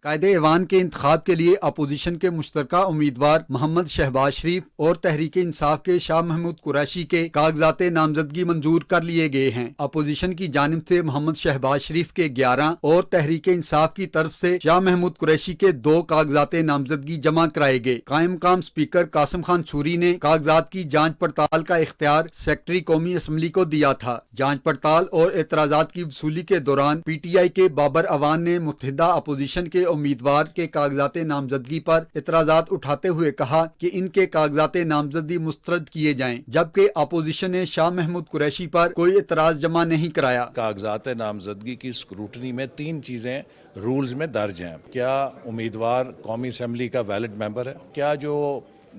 कायदे ऐवान के इंतखाब के लिए अपोजिशन के मुश्तरका उम्मीदवार मोहम्मद शहबाज शरीफ और तहरीक इंसाफ के शाह महमूद कुरैशी के कागजात नामजदगी मंजूर कर लिए गए हैं। अपोजिशन की जानिब से मोहम्मद शहबाज शरीफ के 11 और तहरीक इंसाफ की तरफ से शाह महमूद कुरैशी के 2 कागजात नामजदगी जमा कराए गए। कायम मकाम स्पीकर कासिम खान सूरी ने कागजात की जांच पड़ताल का इख्तियार सेक्रेटरी कौमी असम्बली को दिया था। जांच पड़ताल और एतराजात की वसूली के दौरान PTI के बाबर अवान ने मुत्तहिदा अपोजिशन के उम्मीदवार के कागजात नामजदगी पर एतराजात उठाते हुए कहा कि इनके कागजात नामजदगी मुस्तरद किए जाएं, जबकि अपोजिशन ने शाह महमूद कुरैशी पर कोई एतराज जमा नहीं कराया। कागजात नामजदगी की स्क्रूटनी में 3 चीजें रूल्स में दर्ज हैं। क्या उम्मीदवार कौमी असम्बली का वैलिड मेंबर है, क्या जो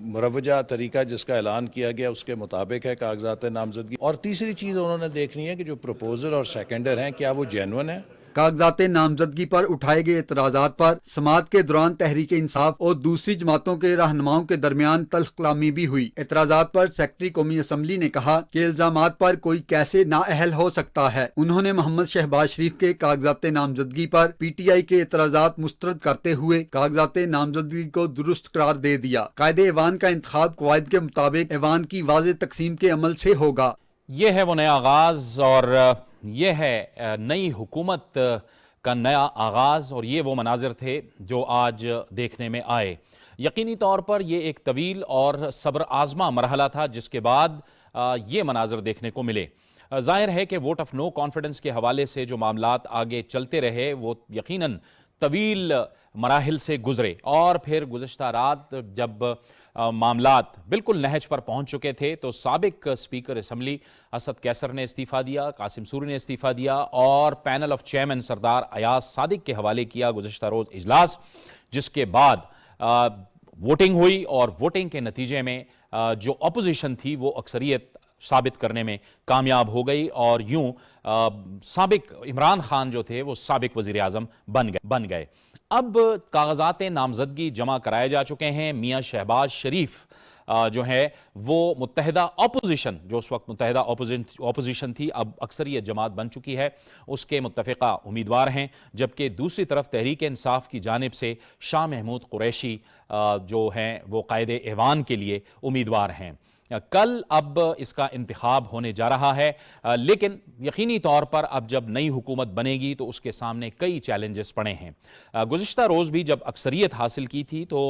मुरवजा तरीका जिसका ऐलान किया गया उसके मुताबिक है कागजात नामजदगी, और तीसरी चीज उन्होंने देखनी है कि जो प्रपोजल और सेकेंडर हैं क्या वो जेन्युइन है। कागजात नामजदगी पर उठाए गए एतराजात पर समाअत के दौरान तहरीक इंसाफ और दूसरी जमातों के रहनुमाओं के दरमियान तल्ख कलामी भी हुई। एतराजात पर सेक्रेटरी कौमी असम्बली ने कहा कि इल्जामात पर कोई कैसे नाअहल हो सकता है। उन्होंने मोहम्मद शहबाज शरीफ के कागजात नामजदगी पर PTI के एतराजात मुस्तरद करते हुए कागजात नामजदगी को दुरुस्त करार दे दिया। कायदे ऐवान का इंतखाब कवायद के मुताबिक ऐवान की वाज़ेह तकसीम के अमल से होगा। ये है वो नया आगाज और ये है नई हुकूमत का नया आगाज़, और ये वो मनाजिर थे जो आज देखने में आए। यकीनी तौर पर ये एक तवील और सब्र आज़मा मरहला था जिसके बाद ये मनाजिर देखने को मिले। जाहिर है कि वोट ऑफ नो कॉन्फिडेंस के हवाले से जो मामलात आगे चलते रहे वो यकीनन तवील मराहिल से गुजरे, और फिर गुज़श्ता रात जब मामलात बिल्कुल नहज पर पहुंच चुके थे तो साबिक स्पीकर असम्बली असद कैसर ने इस्तीफ़ा दिया, कासिम सूरी ने इस्तीफ़ा दिया और पैनल ऑफ चेयरमैन सरदार अयाज सादिक के हवाले किया गुज़श्ता रोज़ इजलास, जिसके बाद वोटिंग हुई और वोटिंग के नतीजे में जो अपोजिशन थी वो अक्सरियत साबित करने में कामयाब हो गई, और यूं साबिक इमरान खान जो थे वो साबिक वज़ीर आज़म बन गए। अब कागजात नामजदगी जमा कराए जा चुके हैं। मियाँ शहबाज शरीफ जो है वो मुत्तहिदा अपोजिशन, जो उस वक्त मुत्तहिदा अपोजिशन थी, अब अक्सरियत जमात बन चुकी है, उसके मुत्तफ़िका उम्मीदवार हैं, जबकि दूसरी तरफ तहरीक इंसाफ की जानिब से शाह महमूद कुरैशी जो हैं वो कायदे ऐवान के लिए उम्मीदवार हैं। कल अब इसका इंतखाब होने जा रहा है, लेकिन यकीनी तौर पर अब जब नई हुकूमत बनेगी तो उसके सामने कई चैलेंजेस पड़े हैं। गुज़िश्ता रोज़ भी जब अक्सरियत हासिल की थी तो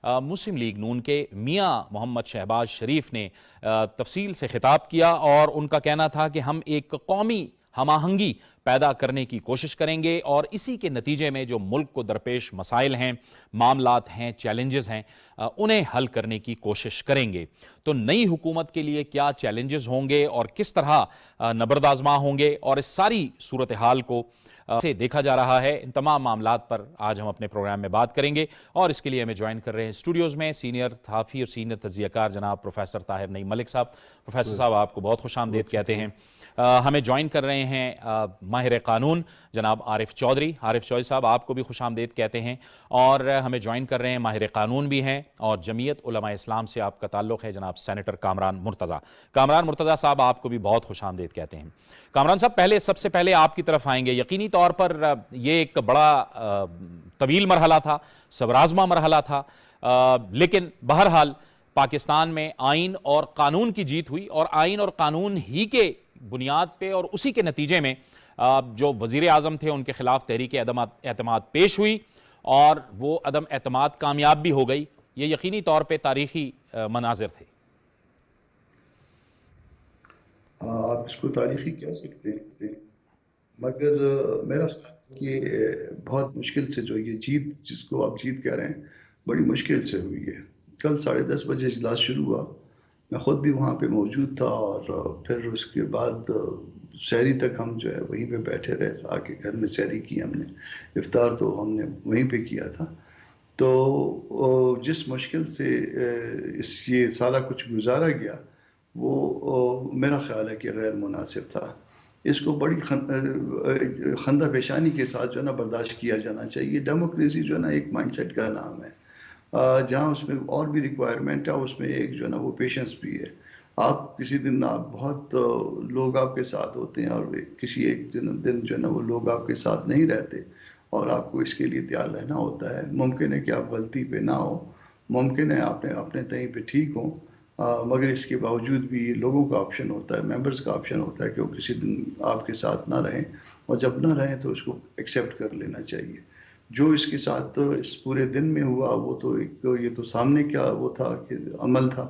मुस्लिम लीग नून के मियाँ मोहम्मद शहबाज शरीफ ने तफसील से खिताब किया और उनका कहना था कि हम एक कौमी हमाहंगी पैदा करने की कोशिश करेंगे और इसी के नतीजे में जो मुल्क को दरपेश मसाइल हैं, मामलात हैं, चैलेंजेस हैं, उन्हें हल करने की कोशिश करेंगे। तो नई हुकूमत के लिए क्या चैलेंजेस होंगे और किस तरह नबरदाज़मा होंगे, और इस सारी सूरत हाल को से देखा जा रहा है, इन तमाम मामलात पर आज हम अपने प्रोग्राम में बात करेंगे। और इसके लिए हमें ज्वाइन कर रहे हैं स्टूडियोज़ में सीनियर सहाफ़ी और सीनियर तज्ज़ियाकार जनाब प्रोफेसर ताहिर नईम मलिक साहब। प्रोफेसर साहब आपको बहुत खुशामदीद कहते हैं। हमें ज्वाइन कर रहे हैं माहिर कानून जनाब आरिफ चौधरी। आरिफ चौधरी साहब आपको भी खुशामदीद कहते हैं। और हमें ज्वाइन कर रहे हैं माहिर कानून भी हैं और जमीयत उलमा इस्लाम से आपका ताल्लुक़ है जनाब सेनेटर कामरान मुर्तज़ा। कामरान मुर्तज़ा साहब आपको भी बहुत खुशामदीद कहते हैं। कामरान साहब, सबसे पहले आपकी तरफ आएंगे। यकीनी तौर पर ये एक बड़ा तवील मरहला था, सबराजमा मरहला था, लेकिन बहरहाल पाकिस्तान में आइन और कानून की जीत हुई और आइन और कानून ही के बुनियाद पे और उसी के नतीजे में जो वज़ीर आज़म थे उनके खिलाफ तहरीक अदम एतमाद पेश हुई और वो अदम एतमाद कामयाब भी हो गई। ये यकीनी तौर पे तारीखी मनाजिर थे। आप इसको तारीखी कह सकते हैं, मगर मेरा कि बहुत मुश्किल से जो ये जीत, जिसको आप जीत कह रहे हैं, बड़ी मुश्किल से हुई है। कल 10:30 बजे इजलास शुरू हुआ, मैं ख़ुद भी वहाँ पे मौजूद था और फिर उसके बाद सहरी तक हम जो है वहीं पे बैठे रहे, आके घर में सहरी की हमने, इफ्तार तो हमने वहीं पे किया था। तो जिस मुश्किल से ये सारा कुछ गुजारा गया वो मेरा ख्याल है कि गैर मुनासिब था। इसको बड़ी खंदा पेशानी के साथ जो है ना बर्दाश्त किया जाना चाहिए। डेमोक्रेसी जो है ना एक माइंडसेट का नाम है, जहाँ उसमें और भी रिक्वायरमेंट है, उसमें एक जो है ना वो पेशेंस भी है। आप किसी दिन आप बहुत लोग आपके साथ होते हैं और किसी एक दिन जो है ना वो लोग आपके साथ नहीं रहते और आपको इसके लिए तैयार रहना होता है। मुमकिन है कि आप गलती पे ना हो, मुमकिन है आपने अपने तय पे ठीक हो, मगर इसके बावजूद भी लोगों का ऑप्शन होता है, मेंबर्स का ऑप्शन होता है कि वो किसी दिन आपके साथ ना रहें, और जब ना रहें तो उसको एक्सेप्ट कर लेना चाहिए। जो इसके साथ इस पूरे दिन में हुआ वो तो एक ये तो सामने क्या वो था कि अमल था,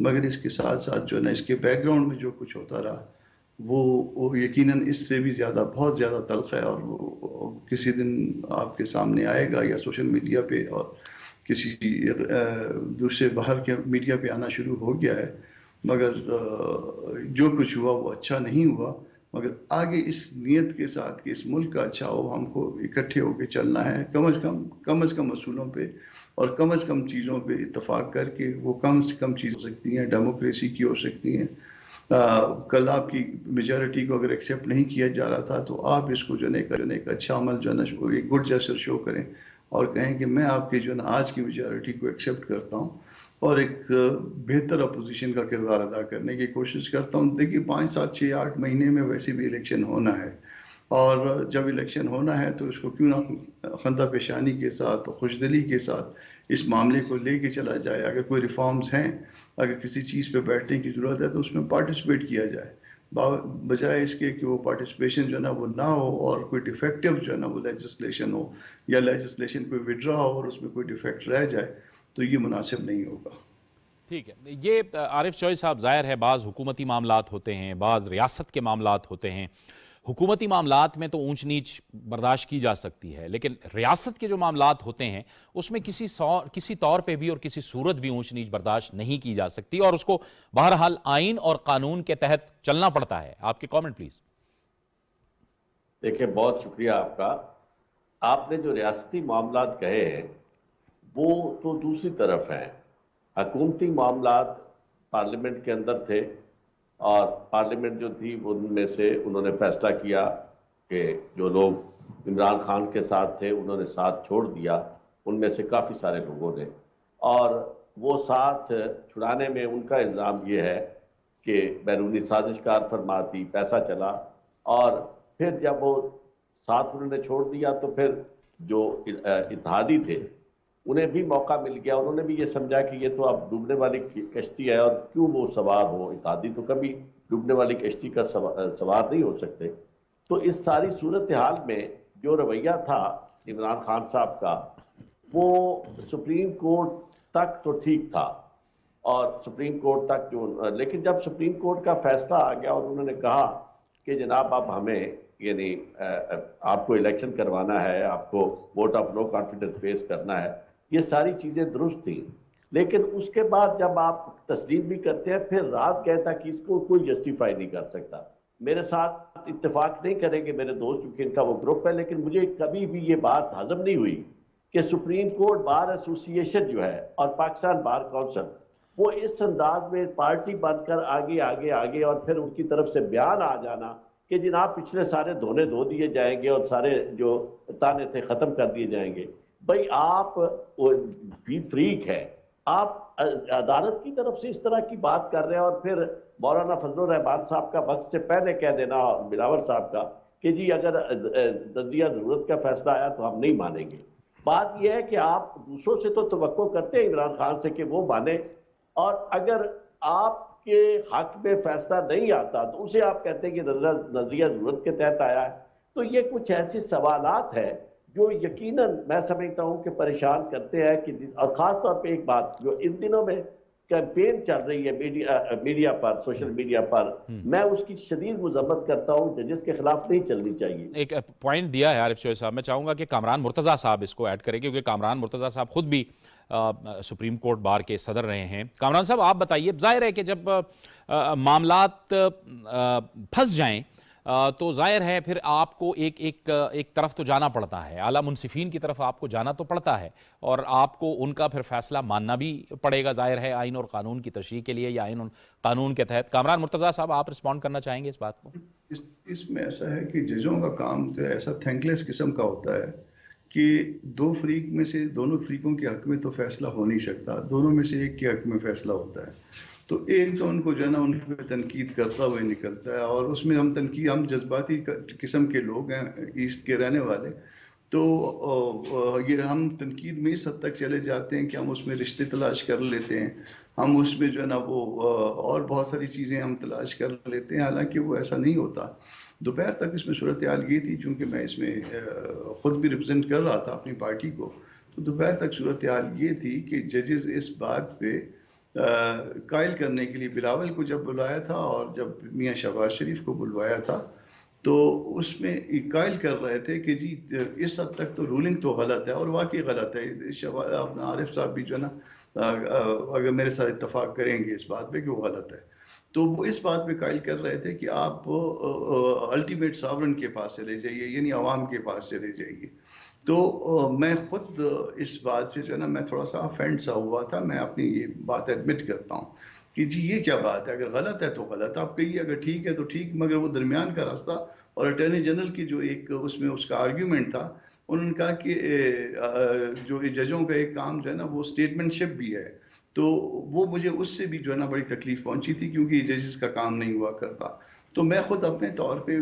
मगर इसके साथ साथ जो है ना इसके बैकग्राउंड में जो कुछ होता रहा वो यकीनन इससे भी ज़्यादा बहुत ज़्यादा तल्ख है, और वो किसी दिन आपके सामने आएगा या सोशल मीडिया पे और किसी दूसरे बाहर के मीडिया पे आना शुरू हो गया है। मगर जो कुछ हुआ वो अच्छा नहीं हुआ, मगर आगे इस नीयत के साथ कि इस मुल्क का अच्छा हो, हमको इकट्ठे होकर चलना है, कम से कम असूलों पे और कम से कम चीज़ों पे इत्तेफाक करके। वो कम से कम चीज़ हो सकती हैं, डेमोक्रेसी की हो सकती हैं। कल आपकी मेजॉरिटी को अगर एक्सेप्ट नहीं किया जा रहा था तो आप इसको जो है एक अच्छा अमल जो है ना एक गुड जेस्चर शो करें और कहें कि मैं आपकी जो है ना आज की मेजॉरिटी को एक्सेप्ट करता हूँ और एक बेहतर अपोजिशन का किरदार अदा करने की कोशिश करता हूँ। देखिए 5, 7, 6, 8 महीने में वैसे भी इलेक्शन होना है, और जब इलेक्शन होना है तो इसको क्यों ना खंदा पेशानी के साथ, खुशदिली के साथ इस मामले को लेके चला जाए। अगर कोई रिफॉर्म्स हैं, अगर किसी चीज़ पे बैठने की ज़रूरत है तो उसमें पार्टिसिपेट किया जाए, बजाय इसके कि वो पार्टिसिपेशन जो है ना वो ना हो और कोई डिफेक्टिव जो है ना वो लेजिस्लेशन हो या लेजिस्लेशन कोई विड्रॉ हो और उसमें कोई डिफेक्ट रह जाए, तो ये मुनासिब नहीं होगा। ठीक है, ये आरिफ चौधरी साहब, जाहिर है बाज़ हुकूमती मामलात होते हैं, बाज़ रियासत के मामलात होते हैं। हुकूमती मामलात में तो ऊंच नीच बर्दाश्त की जा सकती है, लेकिन रियासत के जो मामलात होते हैं उसमें किसी तौर पे भी और किसी सूरत भी ऊंच नीच बर्दाश्त नहीं की जा सकती, और उसको बहरहाल आइन और कानून के तहत चलना पड़ता है। आपके कमेंट प्लीज। देखिए, बहुत शुक्रिया आपका। आपने जो रियासती मामलात कहे हैं वो तो दूसरी तरफ हैं। हुकूमती मामलात पार्लियामेंट के अंदर थे, और पार्लियामेंट जो थी उनमें से उन्होंने फैसला किया कि जो लोग इमरान खान के साथ थे उन्होंने साथ छोड़ दिया, उनमें से काफ़ी सारे लोगों ने, और वो साथ छुड़ाने में उनका इल्ज़ाम ये है कि बैरूनी साजिशकार फरमाती, पैसा चला, और फिर जब वो साथ उन्होंने छोड़ दिया तो फिर जो इत्तेहादी थे उन्हें भी मौका मिल गया। उन्होंने भी ये समझा कि ये तो अब डूबने वाली कश्ती है और क्यों वो सवार हो, इत्तेहादी तो कभी डूबने वाली कश्ती का सवार नहीं हो सकते। तो इस सारी सूरत हाल में जो रवैया था इमरान खान साहब का, वो सुप्रीम कोर्ट तक तो ठीक था, और सुप्रीम कोर्ट तक जो, लेकिन जब सुप्रीम कोर्ट का फैसला आ गया और उन्होंने कहा कि जनाब अब हमें यानी आपको इलेक्शन करवाना है, आपको वोट ऑफ नो कॉन्फिडेंस पेश करना है, ये सारी चीज़ें दुरुस्त थी। लेकिन उसके बाद जब आप तस्लीम भी करते हैं, फिर रात कहता कि इसको कोई जस्टिफाई नहीं कर सकता। मेरे साथ इत्तेफाक नहीं करेंगे मेरे दोस्त, क्योंकि इनका वो ग्रुप है, लेकिन मुझे कभी भी ये बात हजम नहीं हुई कि सुप्रीम कोर्ट बार एसोसिएशन जो है और पाकिस्तान बार काउंसिल वो इस अंदाज में पार्टी बनकर आगे आगे आगे, और फिर उनकी तरफ से बयान आ जाना कि जनाब पिछले सारे धोने धो दिए जाएंगे और सारे जो ताने थे ख़त्म कर दिए जाएंगे। भाई आप भी फ्रीक है, आप अदालत की तरफ से इस तरह की बात कर रहे हैं, और फिर मौलाना फजलुर रहमान साहब का वक्त से पहले कह देना, बिलावल साहब का, कि जी अगर नजरिया ज़रूरत का फैसला आया तो हम नहीं मानेंगे। बात यह है कि आप दूसरों से तो तवक्को करते हैं इमरान खान से कि वो माने, और अगर आपके हक में फैसला नहीं आता तो उसे आप कहते हैं कि नजरिया ज़रूरत के तहत आया है। तो ये कुछ ऐसे सवालात है जो यकीनन मैं समझता हूं कि परेशान करते हैं कि, और ख़ास तौर पे एक बात जो इन दिनों में कैंपेन चल रही है मीडिया पर, सोशल मीडिया पर, मैं उसकी शदीद मुज़म्मत करता हूं। जजेस के खिलाफ नहीं चलनी चाहिए। एक पॉइंट दिया है आरिफ चौधरी साहब, मैं चाहूँगा कि कामरान मुर्तज़ा साहब इसको ऐड करें, क्योंकि कामरान मुर्तज़ा साहब खुद भी सुप्रीम कोर्ट बार के सदर रहे हैं। कामरान साहब आप बताइए, जाहिर है कि जब मामलात फंस जाएं तो जाहिर है फिर आपको एक तरफ तो जाना पड़ता है, आला मुंसिफीन की तरफ आपको जाना तो पड़ता है, और आपको उनका फिर फैसला मानना भी पड़ेगा, जाहिर है आइन और कानून की तशरीह के लिए या आइन और कानून के तहत। कामरान मुर्तज़ा साहब आप रिस्पॉन्ड करना चाहेंगे इस बात को? इसमें ऐसा है कि जजों का काम जो ऐसा थैंकलेस किस्म का होता है कि दो फ्रीक में से दोनों फ्रीकों के हक में तो फैसला हो नहीं सकता, दोनों में से एक के हक में फैसला होता है। तो एक तो उनको जो है ना उन पर तनकीद करता हुआ निकलता है, और उसमें हम जज्बाती किस्म के लोग हैं, ईस्ट के रहने वाले, तो ये हम तनकीद में इस हद तक चले जाते हैं कि हम उसमें रिश्ते तलाश कर लेते हैं, हम उसमें जो है ना वो और बहुत सारी चीज़ें हम तलाश कर लेते हैं, हालांकि वो ऐसा नहीं होता। दोपहर तक इसमें सूरत हाल ये थी, चूँकि मैं इसमें ख़ुद भी रिप्रेजेंट कर रहा था अपनी पार्टी को, तो दोपहर तक सूरत हाल ये थी कि जजेस इस बात पे कायल करने के लिए बिलावल को जब बुलाया था और जब मियाँ शहबाज शरीफ को बुलवाया था, तो उसमें कायल कर रहे थे कि जी इस हद तक तो रूलिंग तो गलत है, और वाकई गलत है। अपना आरिफ साहब भी जो है ना अगर मेरे साथ इत्तफाक करेंगे इस बात पे कि वो गलत है, तो वो इस बात पे कायल कर रहे थे कि आप अल्टीमेट सॉवरेन के पास चले जाइए, यानी अवाम के पास चले जाइए। तो मैं खुद इस बात से जो है ना मैं थोड़ा सा ऑफेंड सा हुआ था। मैं अपनी ये बात एडमिट करता हूँ कि जी ये क्या बात है, अगर गलत है तो गलत आप कहिए, अगर ठीक है तो ठीक, मगर वो दरमियान का रास्ता। और अटॉर्नी जनरल की जो एक उसमें उसका आर्ग्यूमेंट था, उन्होंने कहा कि जो ये जजों का एक काम जो है ना वो स्टेटमेंटशिप भी है, तो वो मुझे उससे भी जो है ना बड़ी तकलीफ पहुंची थी, क्योंकि जजेस का काम नहीं हुआ करता। तो मैं खुद अपने तौर पे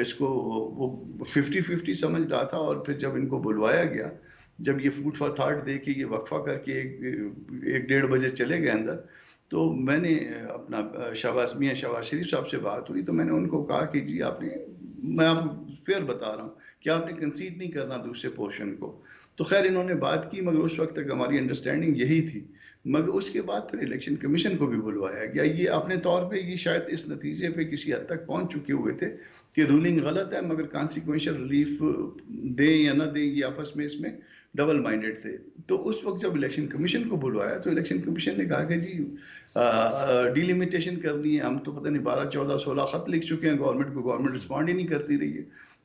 इसको वो 50-50 समझ रहा था, और फिर जब इनको बुलवाया गया, जब ये फूड फॉर थॉट दे के ये वक्फा करके 1-1:30 बजे चले गए अंदर, तो मैंने अपना मियाँ शहबाज शरीफ साहब से बात हुई, तो मैंने उनको कहा कि जी मैं आपको फेयर बता रहा हूँ कि आपने कंसीड नहीं करना दूसरे पोर्शन को। तो खैर इन्होंने बात की, मगर उस वक्त तक हमारी अंडरस्टैंडिंग यही थी। मगर उसके बाद फिर इलेक्शन कमीशन को भी बुलवाया गया। ये अपने तौर पे ये शायद इस नतीजे पे किसी हद तक पहुंच चुके हुए थे कि रूलिंग गलत है, मगर कॉन्सिक्वेंशियल रिलीफ दें या ना दें, ये आपस में इसमें डबल माइंडेड थे। तो उस वक्त जब इलेक्शन कमीशन को बुलवाया, तो इलेक्शन कमीशन ने कहा कि जी डिलिमिटेशन करनी है। हम तो पता नहीं 12, 14, 16 खत लिख चुके हैं गवर्नमेंट को, गवर्नमेंट रिस्पॉन्ड ही नहीं करती रही है।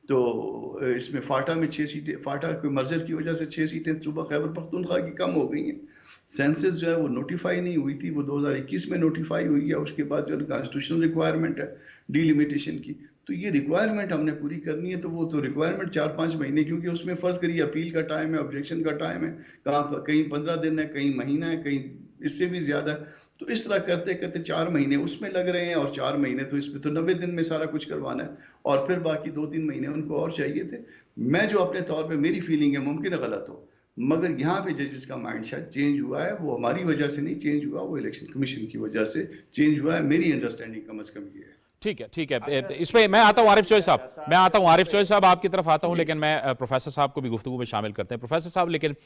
तो इसमें फाटा में 6 सीटें, फाटा के मर्जर की वजह से 6 सीटें सूबा खैबर पख्तूनख्वा की कम हो गई हैं। सेंसस जो है वो नोटिफाई नहीं हुई थी, वो 2021 में नोटिफाई हुई है। उसके बाद जो कॉन्स्टिट्यूशनल रिक्वायरमेंट है डिलिमिटेशन की, तो ये रिक्वायरमेंट हमने पूरी करनी है। तो वो तो रिक्वायरमेंट 4-5 महीने, क्योंकि उसमें फ़र्ज़ करिए अपील का टाइम है, ऑब्जेक्शन का टाइम है, कहीं 15 दिन है, कहीं महीना है, कहीं इससे भी ज़्यादा। तो इस तरह करते करते 4 महीने उसमें लग रहे हैं, और 4 महीने तो इसमें तो 90 दिन में सारा कुछ करवाना है, और फिर बाकी 2-3 महीने उनको और चाहिए थे। मैं जो अपने तौर पे मेरी फीलिंग है, मुमकिन है गलत हो, मगर यहाँ पे जजेस का माइंड शायद चेंज हुआ है। वो हमारी वजह से नहीं चेंज हुआ, वो इलेक्शन कमीशन की वजह से चेंज हुआ है। मेरी अंडरस्टैंडिंग कम अज़ कम ये है। ठीक है, ठीक है। इस पे मैं आता हूँ आरिफ चौधरी साहब, आपकी तरफ आता हूँ, लेकिन मैं प्रोफेसर साहब को भी गुफ्तगू में शामिल करते हैं। प्रोफेसर साहब, लेकिन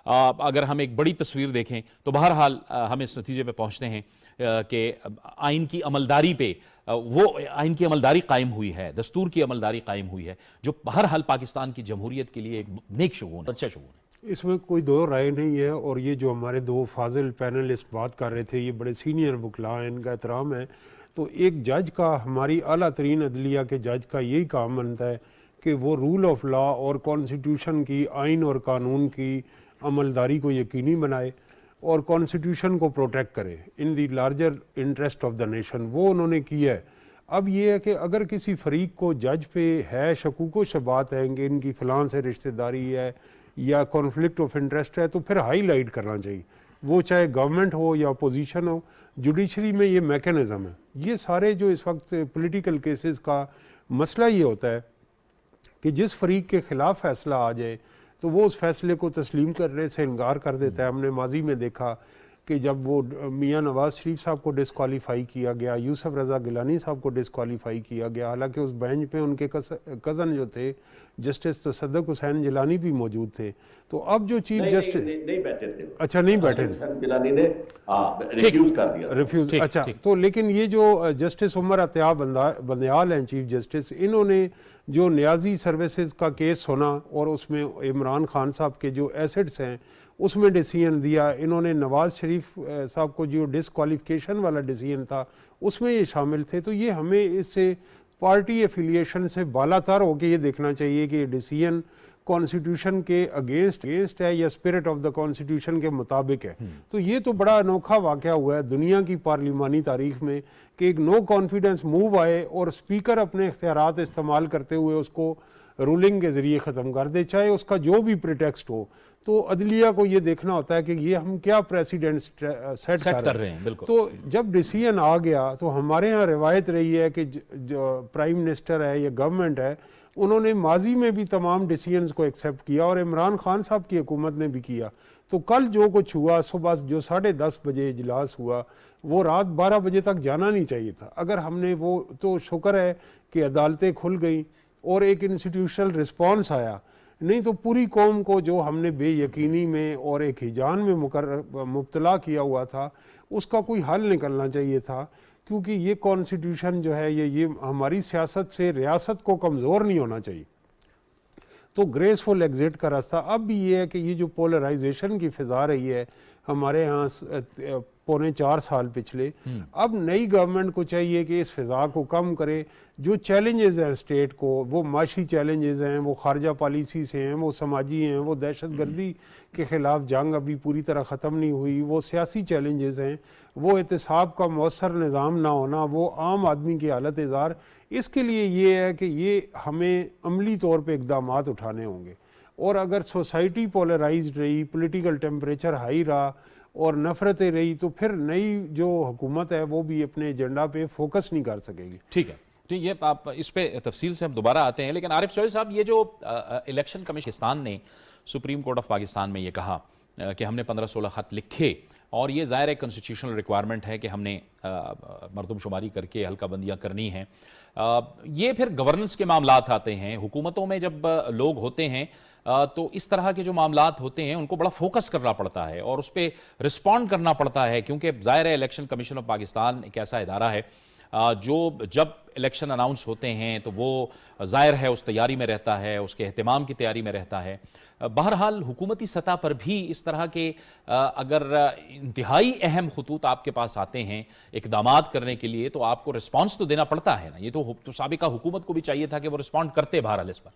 अगर हम एक बड़ी तस्वीर देखें तो बहरहाल हम इस नतीजे पे पहुंचते हैं कि आइन की अमलदारी पे वो आइन की अमलदारी कायम हुई है, दस्तूर की अमलदारी कायम हुई है, जो बहरहाल पाकिस्तान की जमहूरियत के लिए एक नेक शगुन, अच्छा शगुन है। इसमें कोई दो राय नहीं है। और ये जो हमारे 2 फाजिल पैनलिस्ट बात कर रहे थे, ये बड़े सीनियर वकला हैं, इनका एहतराम है। तो एक जज का, हमारी आला तरीन अदलिया के जज का यही काम बनता है कि वो रूल ऑफ लॉ और कॉन्स्टिट्यूशन की, आइन और कानून की अमलदारी को यकीनी बनाए और कॉन्स्टिट्यूशन को प्रोटेक्ट करे in the larger interest of the nation. वो उन्होंने किया है। अब ये है कि अगर किसी फरीक को जज पे है शकूक शबात है कि इनकी फ़लाँ से रिश्तेदारी है या कॉन्फ्लिक्ट ऑफ इंटरेस्ट है, तो फिर हाईलाइट करना चाहिए, वो चाहे गवर्नमेंट हो या अपोजिशन हो। जुडिशरी में ये मैकेनिज़्म है। ये सारे जो इस वक्त पॉलिटिकल केसेस का मसला ये होता है कि जिस फरीक के ख़िलाफ़ फ़ैसला आ जाए तो वो उस फैसले को तस्लीम करने से इनकार कर देता है। हमने माजी में देखा कि जब वो मियाँ नवाज़ शरीफ साहब को डिस्क्वालीफाई किया गया, यूसुफ रज़ा गिलानी साहब को डिस्क्वालीफाई किया गया, हालांकि उस बेंच पे उनके कज़न जो थे जस्टिस तसद्दुक़ हुसैन जिलानी भी मौजूद थे। तो अब जो चीफ जस्टिस नहीं बैठे थे, अच्छा नहीं बैठे थे, गिलानी ने रिफ्यूज कर दिया, रिफ्यूज। अच्छा, तो लेकिन ये जो जस्टिस उमर अत्याब बंदयाल हैं चीफ जस्टिस, इन्होंने जो न्याजी सर्विसेज का केस होना और उसमें इमरान खान साहब के जो एसेट्स हैं उसमें डिसीजन दिया, इन्होंने नवाज़ शरीफ साहब को जो डिस्क्वालिफिकेशन वाला डिसीजन था उसमें ये शामिल थे। तो ये हमें इससे पार्टी एफिलिएशन से बालातर होकर ये देखना चाहिए कि ये डिसीजन कॉन्स्टिट्यूशन के अगेंस्ट है या स्पिरिट ऑफ द कॉन्स्टिट्यूशन के मुताबिक है। तो ये तो बड़ा अनोखा वाक़या हुआ है दुनिया की पार्लिमानी तारीख में कि एक नो कॉन्फिडेंस मूव आए और स्पीकर अपने इख्तियारात इस्तेमाल करते हुए उसको रूलिंग के ज़रिए ख़त्म कर दे, चाहे उसका जो भी प्रिटेक्स्ट हो। तो अदलिया को ये देखना होता है कि ये हम क्या प्रेसिडेंट सेट कर रहे हैं। बिल्कुल। तो जब डिसीजन आ गया तो हमारे यहाँ रिवायत रही है कि जो प्राइम मिनिस्टर है या गवर्नमेंट है उन्होंने माजी में भी तमाम डिसीजंस को एक्सेप्ट किया और इमरान खान साहब की हुकूमत ने भी किया। तो कल जो कुछ हुआ, सुबह जो 10:30 बजे इजलास हुआ, वो रात 12 बजे तक जाना नहीं चाहिए था। अगर हमने वो, तो शुक्र है कि अदालतें खुल गई और एक इंस्टीट्यूशनल रिस्पॉन्स आया, नहीं तो पूरी कौम को जो हमने बेयकीनी में और एक हिजान में मुब्तला किया हुआ था, उसका कोई हल निकलना चाहिए था। क्योंकि ये कॉन्स्टिट्यूशन जो है, ये हमारी सियासत से रियासत को कमज़ोर नहीं होना चाहिए। तो ग्रेसफुल एग्जिट का रास्ता अब भी ये है कि ये जो पोलराइजेशन की फिजा रही है हमारे यहाँ 3.25 साल पिछले, अब नई गवर्नमेंट को चाहिए कि इस फिजा को कम करे। जो चैलेंजेस हैं स्टेट को, वो माशी चैलेंजेस हैं, वो खारजा पॉलिसी से हैं, वो समाजी हैं, वो दहशतगर्दी के ख़िलाफ़ जंग अभी पूरी तरह ख़त्म नहीं हुई, वो सियासी चैलेंजेस हैं, वो एहतसाब का मौसर निज़ाम ना होना, वो आम आदमी की हालत इज़ार। इसके लिए ये है कि ये हमें अमली तौर पे इक़दामात उठाने होंगे। और अगर सोसाइटी पोलराइज्ड रही, पॉलिटिकल टेम्परेचर हाई रहा और नफ़रतें रही, तो फिर नई जो हुकूमत है वो भी अपने एजेंडा पे फोकस नहीं कर सकेगी। ठीक है, तो ये आप इस पे तफसील से हम दोबारा आते हैं। लेकिन आरिफ चौधरी साहब, ये जो इलेक्शन कमीशन पाकिस्तान ने सुप्रीम कोर्ट ऑफ पाकिस्तान में ये कहा कि हमने 15-16 ख़त लिखे, और ये ज़ाहिर है कॉन्स्टिट्यूशनल रिक्वायरमेंट है कि हमने मरदमशुमारी करके हल्का बंदियाँ करनी हैं। ये फिर गवर्नेंस के मामलात आते हैं। हुकूमतों में जब लोग होते हैं तो इस तरह के जो मामलात होते हैं उनको बड़ा फोकस करना पड़ता है और उस पर रिस्पॉन्ड करना पड़ता है, क्योंकि ज़ाहिर है इलेक्शन कमीशन ऑफ पाकिस्तान एक ऐसा इदारा है जो जब इलेक्शन अनाउंस होते हैं तो वो ज़ाहिर है उस तैयारी में रहता है, उसके अहतमाम की तैयारी में रहता है। बहरहाल हुकूमती सतह पर भी इस तरह के अगर इंतहाई अहम खतूत आपके पास आते हैं इक़दामात करने के लिए, तो आपको रिस्पॉन्स तो देना पड़ता है ना। ये तो साबिका हुकूमत को भी चाहिए था कि वो रिस्पॉन्ड करते बहरहाल इस पर।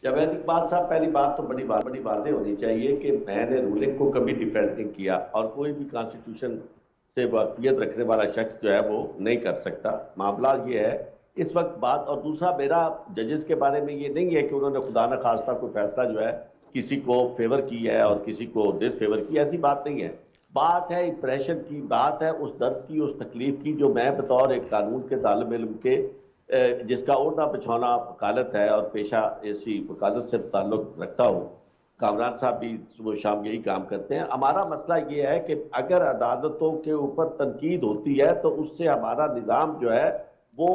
जावेद इकबाल साहब, पहली बात तो बड़ी बातें होनी चाहिए कि मैंने रूलिंग को कभी डिफेंड नहीं किया और कोई भी कॉन्स्टिट्यूशन से वाकफियत रखने वाला शख्स जो है वो नहीं कर सकता। मामला ये है इस वक्त बात। और दूसरा, मेरा जजेस के बारे में ये नहीं है कि उन्होंने खुदा न खास्ता कोई फैसला जो है किसी को फेवर की है और किसी को डिसफेवर की, ऐसी बात नहीं है। बात है इंप्रेशन की, बात है उस दर्द की, उस तकलीफ की जो मैं बतौर एक कानून के तालिब इल्म के जिसका ओढ़ना बिछौना वकालत है और पेशा ऐसी वकालत से ताल्लुक रखता हूँ, कामरान साहब भी सुबह शाम यही काम करते हैं। हमारा मसला ये है कि अगर अदालतों के ऊपर तनकीद होती है तो उससे हमारा निज़ाम जो है वो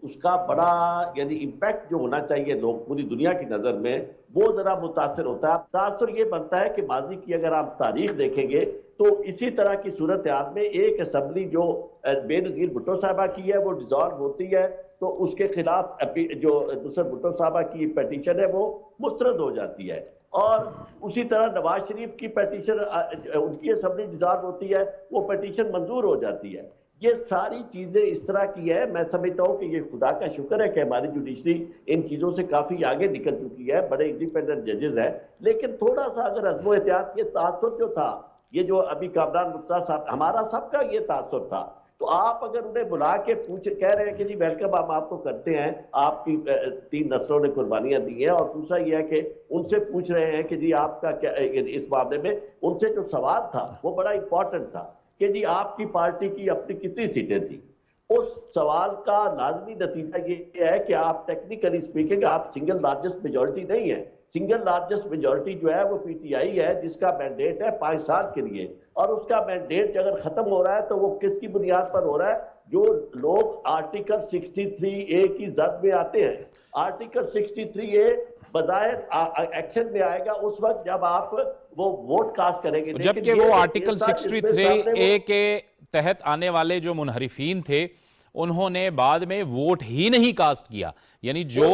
उसका बड़ा यानी इम्पैक्ट जो होना चाहिए लोग पूरी दुनिया की नज़र में, वो ज़रा मुतासर होता है। तासुर ये बनता है कि माजी की अगर आप तारीख देखेंगे तो इसी तरह की सूरत हाल में एक असम्बली जो बेनज़ीर भुट्टो साहबा की है वो डिसॉल्व होती है तो उसके खिलाफ जो नुसरत भुट्टो साहबा की पेटिशन है वो मुस्तरद हो जाती है। और उसी तरह नवाज शरीफ की पेटिशन, उनकी असम्बली डिसॉल्व होती है, वो पेटिशन मंजूर हो जाती है। ये सारी चीजें इस तरह की है। मैं समझता हूँ कि ये खुदा का शुक्र है कि हमारी जुडिशरी इन चीजों से काफी आगे निकल चुकी है, बड़े इंडिपेंडेंट जजेस हैं। लेकिन थोड़ा सा अगर अज़्म एहतियात, ये तासुर जो था, ये जो अभी कामरान मुफ्ता साहब, हमारा सबका ये तासुर था। तो आप अगर उन्हें बुला के कह रहे हैं कि जी वेलकम हम आपको करते हैं, आपकी 3 नस्लों ने कुर्बानियां दी हैं, और दूसरा ये है कि उनसे पूछ रहे हैं कि जी आपका क्या इस मामले में, उनसे जो सवाल था वो बड़ा इंपॉर्टेंट था कि जी आपकी पार्टी की अपनी कितनी सीटें थी। उस सवाल का लाजमी नतीजा ये है कि आप टेक्निकली स्पीकिंग आप सिंगल लार्जेस्ट मेजॉरिटी नहीं है। सिंगल लार्जेस्ट मेजॉरिटी जो है वो पीटीआई है, जिसका मैंडेट है 5 साल के लिए, और उसका मैंडेट अगर खत्म हो रहा है तो वो किसकी बुनियाद पर हो रहा है? जो लोग आर्टिकल 63A की जद में आते हैं। आर्टिकल 63A बजाय एक्शन में आएगा उस वक्त जब आप वो वोट कास्ट करेंगे, जबकि वो आर्टिकल 63A के तहत आने वाले जो मुनहरिफीन थे उन्होंने बाद में वोट ही नहीं कास्ट किया। यानी जो